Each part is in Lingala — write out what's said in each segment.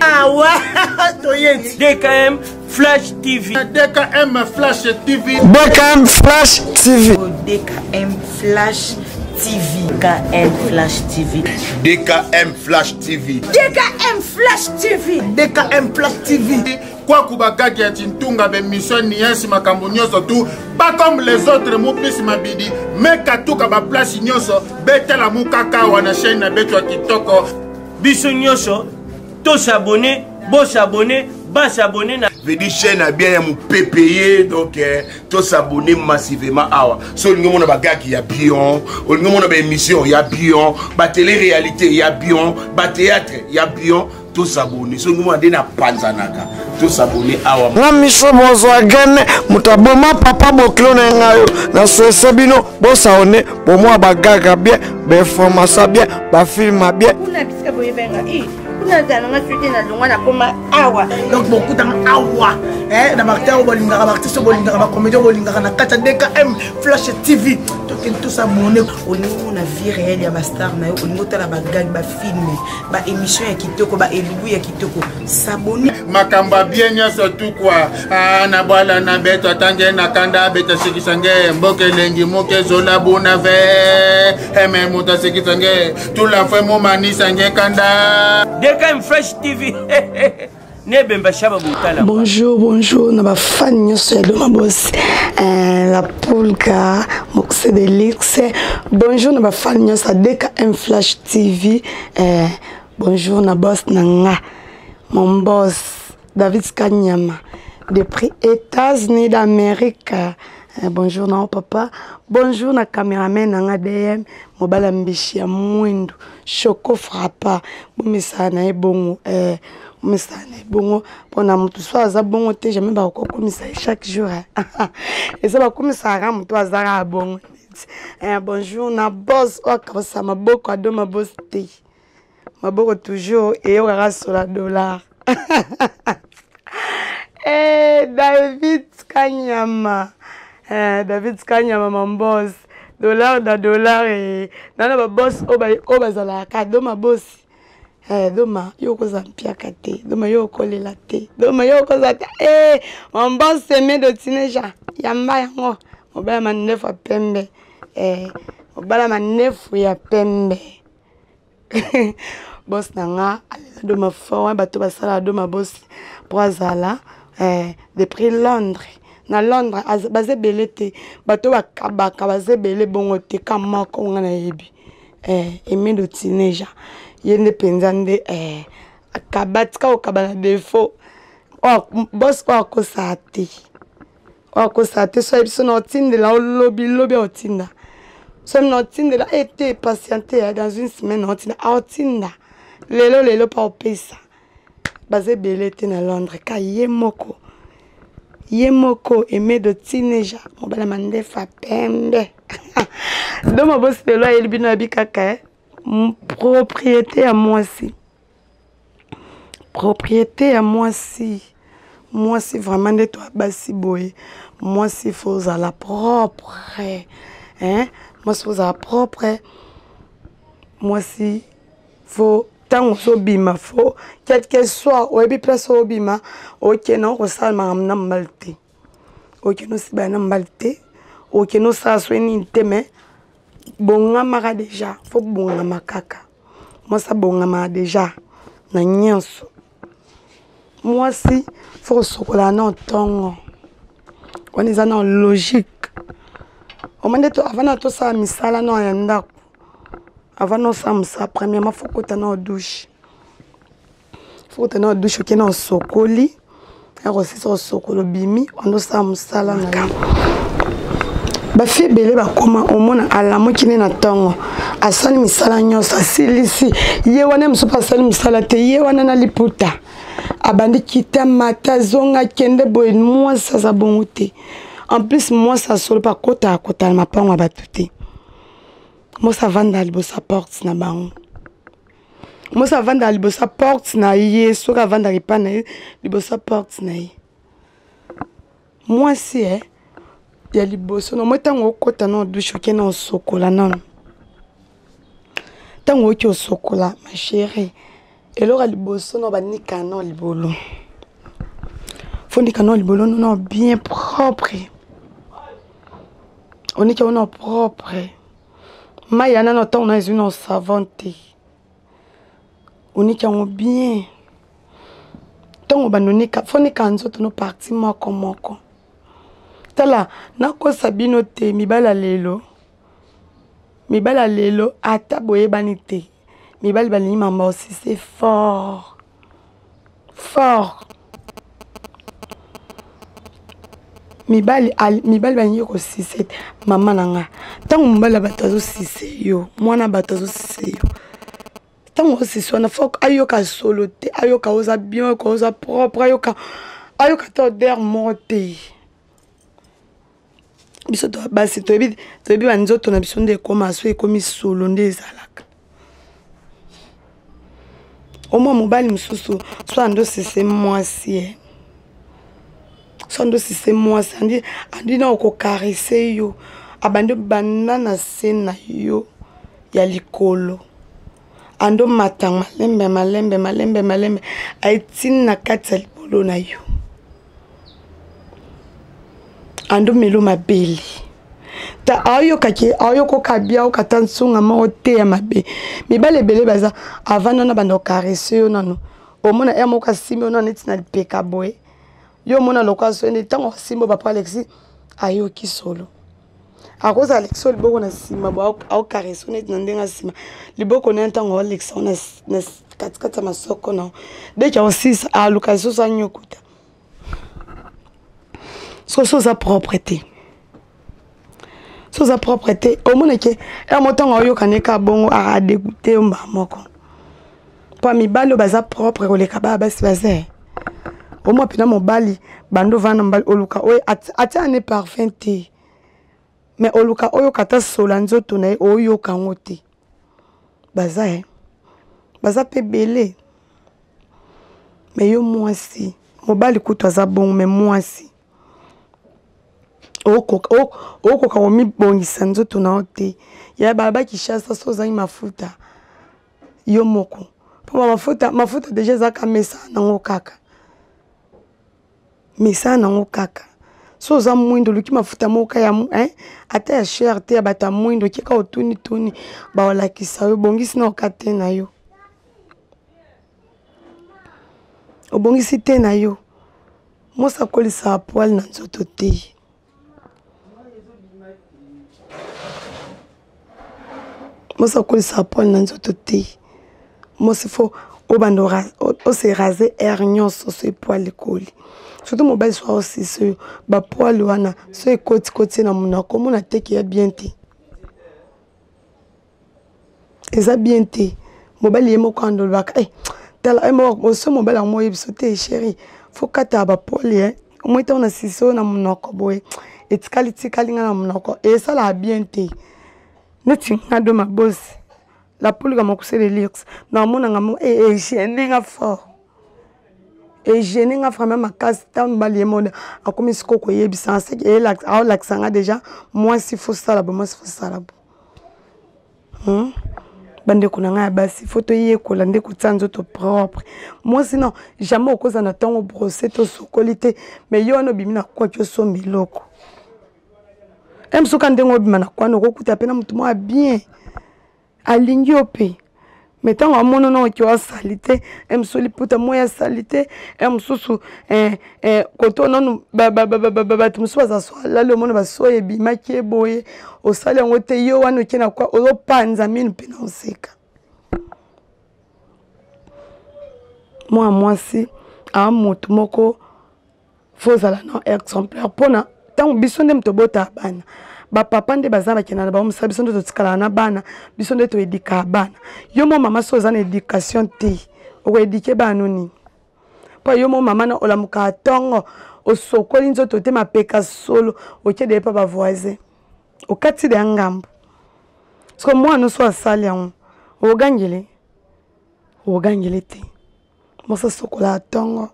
Ah ouais, DKM Flash TV. DKM Flash TV. DKM Flash TV. DKM Flash TV. DKM Flash TV. DKM Flash TV. DKM Flash TV. DKM Flash TV. Quoi kubakaki ya tintunga be mission niensi makambo nyoso tu pas comme les autres mo plus mabidi mais katuka ba place nyoso betela mukaka wana chaîne na beto kitoko biso nyoso to s'abonner, bon s'abonner, bas s'abonner na veut dire chaîne a bien mon PPE donc to s'abonner massivement awa so lingo mona bagaki ya bion o lingo mona ba émission ya bion ba télé réalité ya bion ba théâtre ya bion to s'abonner so lingo mona na panzanaka to s'abonner awa na miso bozwagene mutaboma papa boklo na ngayo na sesebino bosaone bomwa bagaga bien be formation bien ba film bien kuna bisika boyebenga donc beaucoup d'awa na marqueur bolingaka artiste bolingaka ba comédien bolingaka na kata DKM Flash TV tout ça monnaie au niveau na vie réelle ya ba star na yo au niveau tala ba gag ba film ba émission ya kitoko ba elubu ya kitoko s'abonner makamba bien nyoso tout quoi na bwala na beto atange na kanda beta sekisange mboke lengi moke zola bona ve eme muta sekisange tout la fois mo manisange kanda DKM Flash TV. Bonjour, bonjour, na fan nyoso de ma boss. La Polka, Moxe de Lix. Bonjour, na fan nyoso DKM Flash TV. Bonjour, na boss nanga. Mon boss, David Kanyama. Depuis États-Unis d'Amérique. Bonjour, na papa. Bonjour, na caméraman nanga DM. Mobala mbishi ya mwindu. Choco frappa. Bomisa na ebongo. Bomisa na ebongo. Pona mutu so aza bongo te jamais ba ko komisa chaque jour. Et ça ba komisa ra mutu azara bongo. Bonjour na boss o kabasa maboko ado ma boss te. Maboko toujours et o ra sur la dollar. David Kanyama. David Kanyama mon boss. Dollar da dollar et nana ba boss obazala ka do ma boss doma yo ko zampia kate doma yo ko lela te doma yo ko zata mon boss seme de tineja yamba yango obala manefu pembe obala manefu ya pembe boss nanga do ma fo ba to basala do ma boss pour azala depuis Londres. Na Londres baze belete bato bakabaka baze bele bongo te kama ko ngana yebi eme do tineja yende penzande akabatka okabala defo boss ko sate so ebiso no tinde la lobby otinda so no tinde la été patienté dans une semaine otinda otinda lelo pa opesa baze belete na Londres ka yemoko Yemoko aimé de tineja mobala mandefa pembe donc ma boss de loi elbino abikaka propriété à moi si vraiment de toi basi boy moi si faut à la propre moi si faut à la propre moi si faut tant so bima fo quel que soit ou ebi place au bima ok non ko sal ma na malte ok no si ba na malte ok no sa so ni teme bonga maka déjà fo bonga makaka moi ça bonga ma déjà na nyenso moi si faut sokola na tongo on est dans logique on m'a dit avant to sa misala no yanda avant non ça premièrement faut que tu en douche qui est sokoli et aussi sur sokolo bimi on doit ça musala na ba fi belé ba koma au mona ala mo kine na tongo asali misala nyosa silisi ye wana msopa asali misala te ye wana na liputa abandi kita mata zonga kende boy moi ça sa bonté en plus moi ça solo pas kota ma pango ba tuté. Moi ça va dans sa porte na bango. Moi ça va dans sa porte na yé so ka vanda ripa na sa porte na yé. Moi si ya liboso no motango kota no douche ke na sokola non. Tango ki sokola ma chérie. eloko liboso no banika no libolo fondi kano libolo non bien propre on est qu'on propre mayana no temps on a une savante on est qu'on bien tant on banonika fondi kanzo to no parti moko tala nako sabino te mibala lelo ata boye banite mibali balini mama aussi c'est fort mibali banyi ko sise mama nanga tango mbala batazo sise yo mwana batazo sise yo tango sise wana faut ayoka solo te ayoka oza bien ko oza propre ayoka to der monte biso to basi to bi banzoto na biso nde koma so ekomi solo nde ezalaka omo mobali mususu so ando sise mwasi sondo sise mwasi andi na ko caresser yo abande banana sena yo ya likolo ando matang malembe aitin na kati ya libolo na yo ando melo mabeli ta ayo ko kabia o katansunga ma te ya mabe mibale bele baza avant na bando caresser yo nano omona emo ka simbe ona netina lipeka boy yo mona lokaso ene tango simbo papa Alexis ayo ki solo akoza Alexis liboko na sima bo au caresser netina ndenga sima liboko na tango Alexis ona na katikata masoko na deja aussi a lokaso sa nyokuta so sa propreté au monde ke e motango yo kaneka bongo a dégoûter mba moko pa mibalo baza propre ko leka ba basi baze au mo pina mobali bando vana mbali oluka oy ata ne parfum te mais oluka oyo kata sola nzoto na oyo kangote baza pe belé mais yo mwasi mobali kutu aza bongo mais mwasi oko ka mi bongisa nzoto na ote ya baba kishasa soza mafuta yo moko po mafuta déjà zaka mesa na ngokaka soza mwindo luki mafuta moka ya ata ya cher te bata mwindo kika otuni ba wala kisa yo bongisi na okate na yo obongisi te na yo mosa kolisa poil na nzoto te mosa kolisa poil na nzoto te mosi fo obandora o se raser nyonso so poil ekoli surtout mobile so aussi so ba poil wana so ekoti na munako mona teki ya bien te eza bien te mobile yemo kwando baka tala mo so mobile mo yebiso te chérie faut kata ba poil omwita ona siso na munako boy etikali nga na munako esa la bien te neti ngado mabosi la poule ga mokuse de lix na mona ngamo gêner fort gêner vraiment ma case tan bali monde akomi sikoko yebisa c'est que l'accent déjà moi si faut ça là moi si faut ça là bande kunanga basi photo yekola nde kutsanzo to propre moi sinon jamais okoza na tango brosser to sokolité mais yo no bimina kwa tyo so miloko emsuka ndengo bimana kwa no kokuta pena mutu mo bien alingi ope metango amono no ki wa salité emsoli puta moya salité emsusu koto non ba tumso za so la le mono ba so yebi make boye osali ngo te yo wano kena kwa o panza minu pena oseka moi si a mutu moko fozala no exemplaire pona tango bisonde mtobota bana ba papa nde bazaba kena ba musa biso ndo tikala na bana biso ndo to edika bana yo mo mama so za na éducation te o edike bana ni pa yo mo mama na olamuka tongo o sokoli nzoto te mapeka solo o kede pa ba voisin o kati de ngambo so moi no so asali on o gangele te mo so sokola tongo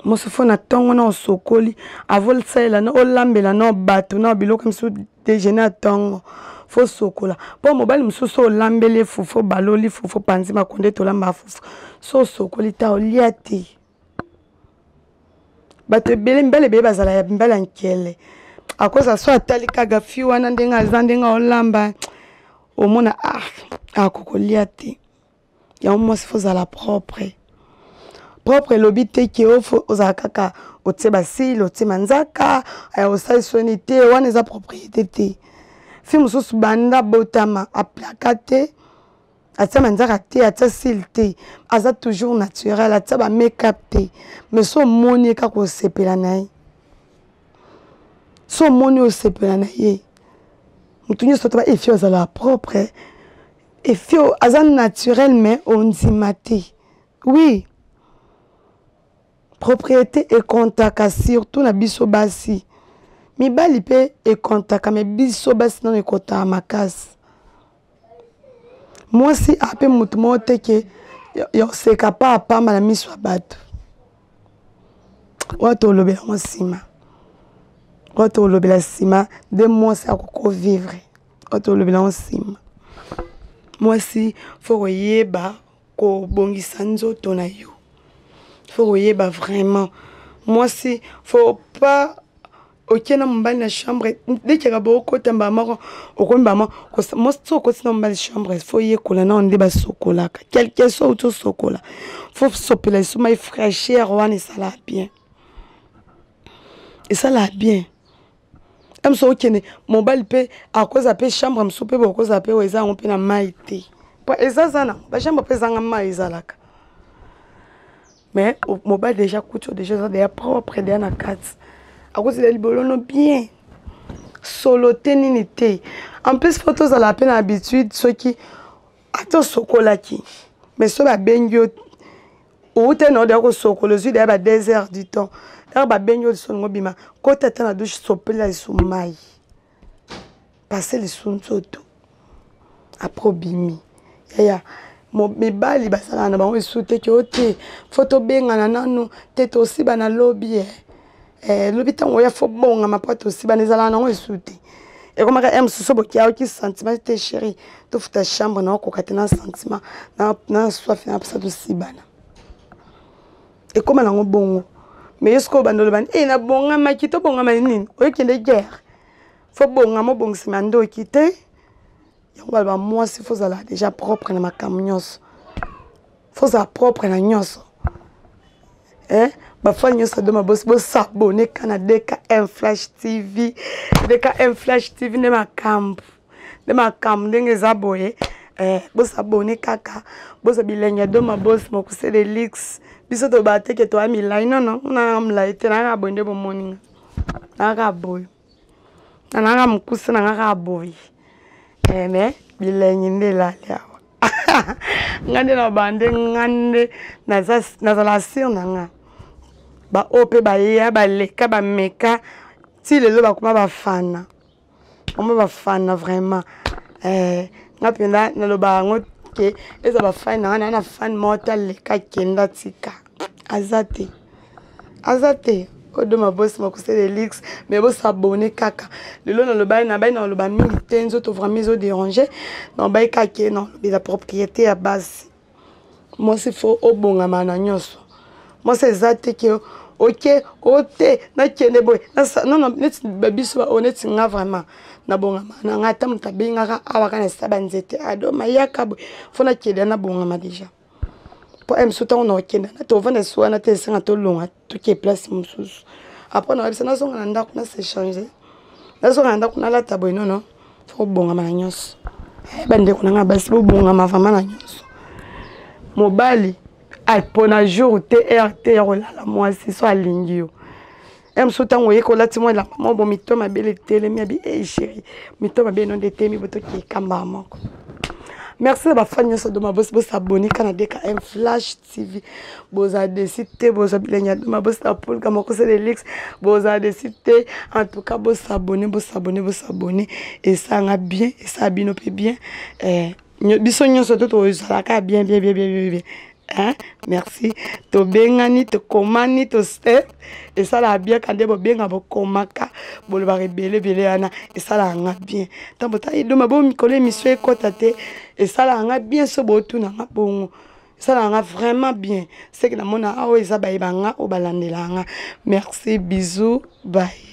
mosofona tongo na osokoli avol sala na olambela na bato na biloko msu déjeuner tongo faut sokola po mobali mususu olambele fufu baloli fufu panzi makonde tolamba fufu so sokoli ta olia te bato ebele mbele beye bazala ya mbele nkele akoza so atali kaga fi wana ndenga aza ndenga olamba omona akokolia te ya mwasi fo zala propre lobi te ke ozala kaka otie basile otie manzaka osali soni te wana eza propriété te fi mosusu banda botama aplaka te atia manzaka te atia sile te aza toujours naturel atia ba make-up te mais so omoni kaka osepela na ye so omoni osepela na ye mutu nyonso toba efi ozala propre efi aza naturel mais ondima te oui propriété ekontaka surtout na biso basi mibali pe ekontaka mais biso basi non ekotaka makasi mwasi ape mutu moko te ke yoseka pa apamba na miso ya bato oyo tolobela ngo nsima oyo tolobela nsima nde mwasi akoko vivre oyo tolobela ngo nsima mwasi fo koyeba kobongisa nzoto na yo faut koyeba vraiment mwasi faut pas okena mobali na chambre dekeka bokota mbamako okombama mwasi okoti na mobali chambre faut yekola na onde basokolaka quelque soit otosokola faut sopela esoma fraîcheur wana esala bien amso okene mobali pe akoza pe chambre mso pe bokoza pe weza ngo pe na mai te po ezazana ba chambre pe zanga mai ezalaka mais mobile déjà couture déjà déjà propre déjà na carte à cause de libolono bien solo téninité en plus photos à la peine habitude ceux qui attend sokola qui mais so ba bengyo ou te no de ko sokolo zu de ba 2 heures du temps ba bengyo so ngobima ko tata na douche sopela isumai passer les sunsoto aprobimi ya mibali basala na bango esute ke ote photo bengana nanu tete osiba na lobby lobi tango ya fo bonga mapato osiba nezala nango esute e komaka msuso bokia ki sentiment te chérie to futa chambre na ko katena sentiment na soif na psa to sibana e koma nango bongo mais esko bandolo ban na bonga makito bonga manini oyekende guerre fo bonga mo bongisa ndo kite moi si faut aller déjà propre na makamnyos faut ça propre na nyos ba fa nyos de ma boss s'abonner kana DKM Flash TV ne makam ndenge zaboye bo s'abonner kaka bo s'abilenya de ma boss mo kuse de leaks biso to ba te ke to ami line non na am la ite na abonde bo morning na ka boy na mkuse na ka boy mais bilengi ndela lyawa ngande na bande ngande nazala sir nanga ba ope ba ya ba leka ba meka ti lelo ba kuma ba fana vraiment ngapenda na lo ba ngo ke eza ba fana na fan mota leka kenda tika azate Odo ma boss ma kuse de leaks mais bo s'abonner kaka lelo na lo ba na lo ba milité nzoto vraiment zo déranger non ba kake non la propriété à base moi c'est faut obonga mana nyoso moi c'est zate ke OK ote na kene boy non net babiso honnête nga vraiment na bonga mana ngata mutabenga ka awaka na sabanzete ado mayaka boy fona kele na bonga ma déjà pour un souton on okenda na to vana so na te singa to longa to ke place mususu après na bisa na songa na ndako na se changer na songa na ndako na la tabo non faut bonga mananyos bande kuna nga basi bo bonga ma fama na nyos mobali ai pona jour TRT la moi c'est so alingio em souton o yeko lati mo la mo bo mito ma bele tele mi abi chérie mito ma be non de temi boto ki kamba moko. Merci à Fanny de ma boss abonné Canada KM Flash TV. Boza décidé boza bilenya de ma boss Apple comme on les links boza décidé en tout cas boss abonné et ça a bien et ça bien bien biso nyonso to to ça bien Hein? Merci. To bengani, to komani, to step. Et ça la bien quand des benga bo komaka, bo le rebelle bele ana. Et ça la nga bien. Tant bota ido ma bo mi kole mission e kotate. Et ça la nga bien so bo tu na nga bongo. Ça la nga vraiment bien. C'est que na mona awo isa ba ibanga o balandelanga. Merci, bisous, bye.